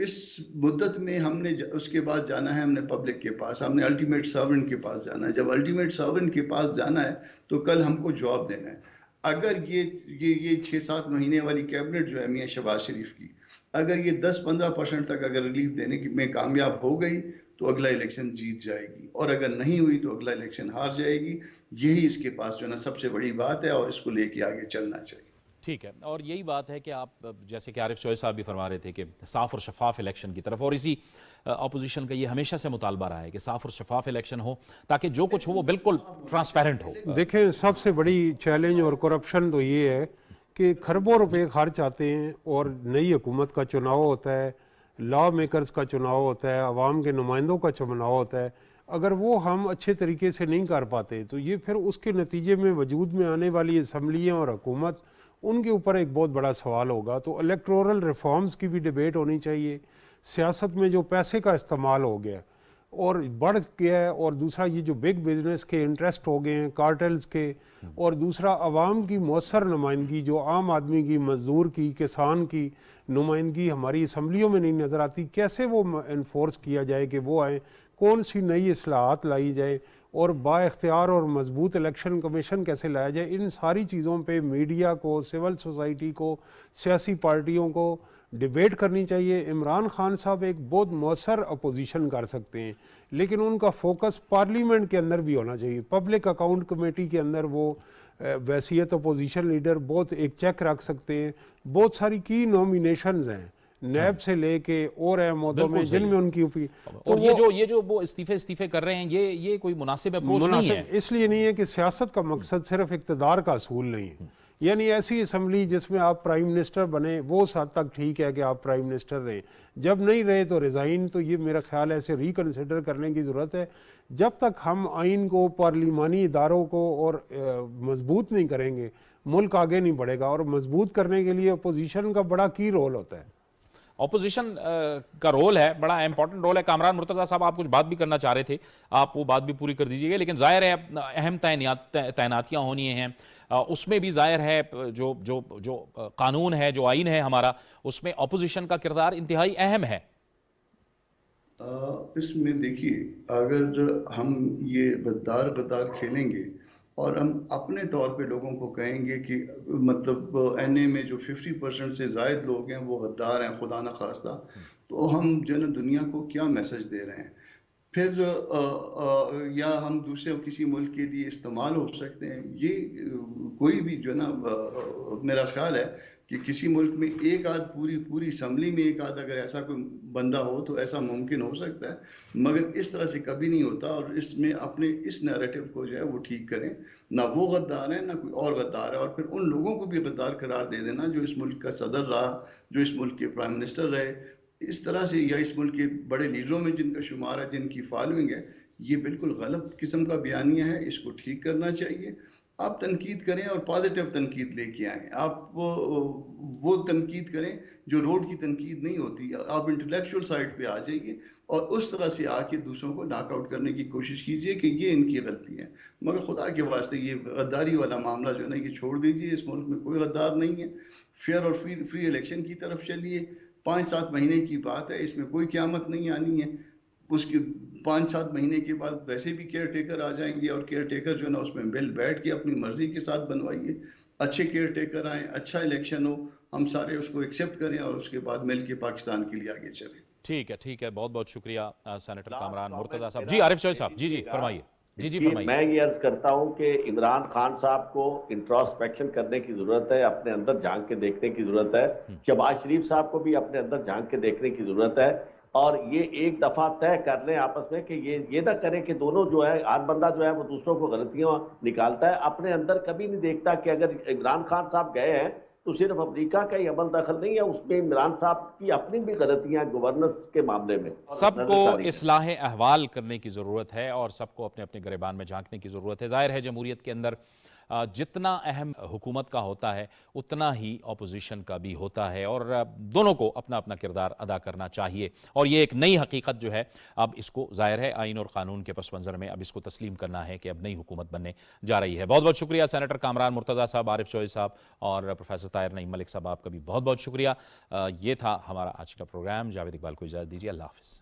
इस मुद्दत में हमने उसके बाद जाना है, हमने पब्लिक के पास, हमने अल्टीमेट सर्वेंट के पास जाना है। जब अल्टीमेट सर्वेंट के पास जाना है तो कल हमको जवाब देना है। अगर ये 6-7 महीने वाली कैबिनेट जो है मियाँ शहबाज शरीफ की, अगर ये 10-15% तक अगर रिलीफ देने में कामयाब हो गई तो अगला इलेक्शन जीत जाएगी, और अगर नहीं हुई तो अगला इलेक्शन हार जाएगी। यही इसके पास जो है ना सबसे बड़ी बात है, और इसको लेके आगे चलना चाहिए। ठीक है, और यही बात है कि आप जैसे कि आरिफ चौधरी साहब भी फरमा रहे थे कि साफ़ और शफाफ इलेक्शन की तरफ, और इसी अपोजिशन का ये हमेशा से मुतालबा रहा है कि साफ़ और शफाफ इलेक्शन हो ताकि जो कुछ हो वो बिल्कुल ट्रांसपेरेंट हो। देखें, सबसे बड़ी चैलेंज और करप्शन तो ये है कि खरबों रुपए खर्च आते हैं और नई हुकूमत का चुनाव होता है, लॉ मेकर्स का चुनाव होता है, आवाम के नुमाइंदों का चुनाव होता है। अगर वो हम अच्छे तरीके से नहीं कर पाते तो ये फिर उसके नतीजे में वजूद में आने वाली असम्बलियाँ और हुकूमत, उनके ऊपर एक बहुत बड़ा सवाल होगा। तो इलेक्टोरल रिफॉर्म्स की भी डिबेट होनी चाहिए। सियासत में जो पैसे का इस्तेमाल हो गया और बढ़ गया है, और दूसरा ये जो बिग बिजनेस के इंटरेस्ट हो गए हैं कार्टेल्स के, और दूसरा आवाम की मौसर नुमाइंदगी, जो आम आदमी की, मजदूर की, किसान की नुमाइंदगी हमारी असम्बलियों में नहीं नज़र आती। कैसे वो इन्फोर्स किया जाए कि वो आए, कौन सी नई इस्लाहात लाई जाए, और बाइख्तियार और मजबूत इलेक्शन कमीशन कैसे लाया जाए। इन सारी चीज़ों पे मीडिया को, सिविल सोसाइटी को, सियासी पार्टियों को डिबेट करनी चाहिए। इमरान खान साहब एक बहुत मौसर अपोजिशन कर सकते हैं, लेकिन उनका फोकस पार्लियामेंट के अंदर भी होना चाहिए। पब्लिक अकाउंट कमेटी के अंदर वो वैसियत अपोजिशन लीडर बहुत एक चेक रख सकते हैं। बहुत सारी की नॉमिनेशंस हैं नैब से लेके और अहमदों में, जिनमें उनकी तो ये जो वो इस्तीफे कर रहे हैं, ये कोई मुनासिब अप्रोच नहीं है। इसलिए नहीं है कि सियासत का मकसद सिर्फ इक़्तिदार का असूल नहीं है। यानी ऐसी असम्बली जिसमें आप प्राइम मिनिस्टर बने, वो उस हद तक ठीक है कि आप प्राइम मिनिस्टर रहें, जब नहीं रहे तो रिज़ाइन। तो ये मेरा ख्याल है इसे रिकन्सिडर करने की ज़रूरत है। जब तक हम आइन को, पार्लिमानी इदारों को और मजबूत नहीं करेंगे, मुल्क आगे नहीं बढ़ेगा। और मजबूत करने के लिए अपोजिशन का बड़ा की रोल होता है। ऑपोजिशन का रोल है, बड़ा इंपॉर्टेंट रोल है। कामरान मुर्तज़ा साहब, आप कुछ बात भी करना चाह रहे थे, आप वो बात भी पूरी कर दीजिएगा। लेकिन जाहिर है अहम तैनातियाँ होनी हैं, उसमें भी जाहिर है जो कानून है, जो आइन है हमारा, उसमें ऑपोजिशन का किरदार इंतहाई अहम है। इसमें देखिए, अगर हम ये गद्दार खेलेंगे और हम अपने तौर पे लोगों को कहेंगे कि मतलब एनए में जो 50% से ज़ायद लोग हैं वो गद्दार हैं, खुदा न खास्ता, तो हम जो है दुनिया को क्या मैसेज दे रहे हैं। फिर या हम दूसरे किसी मुल्क के लिए इस्तेमाल हो सकते हैं। ये कोई भी जो है ना, मेरा ख्याल है कि किसी मुल्क में एक आध पूरी असम्बली में एक आध अगर ऐसा कोई बंदा हो तो ऐसा मुमकिन हो सकता है, मगर इस तरह से कभी नहीं होता। और इसमें अपने इस नैरेटिव को जो है वो ठीक करें, ना वो गद्दार है ना कोई और गद्दार है, और फिर उन लोगों को भी गद्दार करार दे देना जो इस मुल्क का सदर रहा, जो इस मुल्क के प्राइम मिनिस्टर रहे, इस तरह से, या इस मुल्क के बड़े लीडरों में जिनका शुमार है, जिनकी फॉलोइंग है। ये बिल्कुल गलत किस्म का बयानिया है, इसको ठीक करना चाहिए। आप तनकीद करें और पॉजिटिव तनकीद लेके आएँ। आप वो तनकीद करें जो रोड की तनकीद नहीं होती। आप इंटेलेक्चुअल साइड पे आ जाइए और उस तरह से आके दूसरों को नॉकआउट करने की कोशिश कीजिए कि ये इनकी गलती है। मगर खुदा के वास्ते ये गद्दारी वाला मामला जो है ना, ये छोड़ दीजिए। इस मुल्क में कोई गद्दार नहीं है। फेयर और फ्री इलेक्शन की तरफ चलिए। 5-7 महीने की बात है, इसमें कोई क़यामत नहीं आनी है। उसके 5-7 महीने के बाद वैसे भी केयर टेकर आ जाएंगे और केयर टेकर जो है ना उसमें बिल बैठ के अपनी मर्जी के साथ बनवाइए। अच्छे केयर टेकर आए, अच्छा इलेक्शन हो, हम सारे उसको एक्सेप्ट करें और उसके बाद मिल के पाकिस्तान के लिए आगे चलें। ठीक है, बहुत बहुत शुक्रिया senator Kamran Last Murtaza comment साहब। मेरा जी आरिफ चौधरी साहब, जी कीजिएगा फरमाइए। जी कि फरमाइए। मैं ये अर्ज करता हूं कि इमरान खान साहब को इंट्रोस्पेक्शन करने की जरूरत है, अपने अंदर झांक के देखने की जरूरत है। शहबाज शरीफ साहब को भी अपने अंदर झांक के देखने की जरूरत है और ये एक दफा तय कर लें आपस में कि ये ना करें कि दोनों जो है, हर बंदा जो है वो दूसरों को गलतियां निकालता है, अपने अंदर कभी नहीं देखता कि अगर इमरान खान साहब गए हैं तो सिर्फ अमेरिका का ही अमल दखल नहीं है, उसमें इमरान साहब की अपनी भी गलतियां गवर्नेंस के मामले में। सबको इस्लाह अहवाल करने की ज़रूरत है और सबको अपने अपने गिरबान में झांकने की ज़रूरत है। ज़ाहिर है जमहूरियत के अंदर जितना अहम हुकूमत का होता है उतना ही अपोजिशन का भी होता है और दोनों को अपना अपना किरदार अदा करना चाहिए। और ये एक नई हकीकत जो है, अब इसको ज़ाहिर है आइन और कानून के पस मंज़र में अब इसको तस्लीम करना है कि अब नई हुकूमत बनने जा रही है। बहुत बहुत शुक्रिया सेनेटर कामरान मुर्तज़ा साहब, आरिफ चौधरी साहब और प्रोफेसर ताहिर नईम मलिक साहब, आपका भी बहुत बहुत शुक्रिया। ये था हमारा आज का प्रोग्राम। जावेद इकबाल को इजाज़त दीजिए। अल्लाह हाफ़िज़।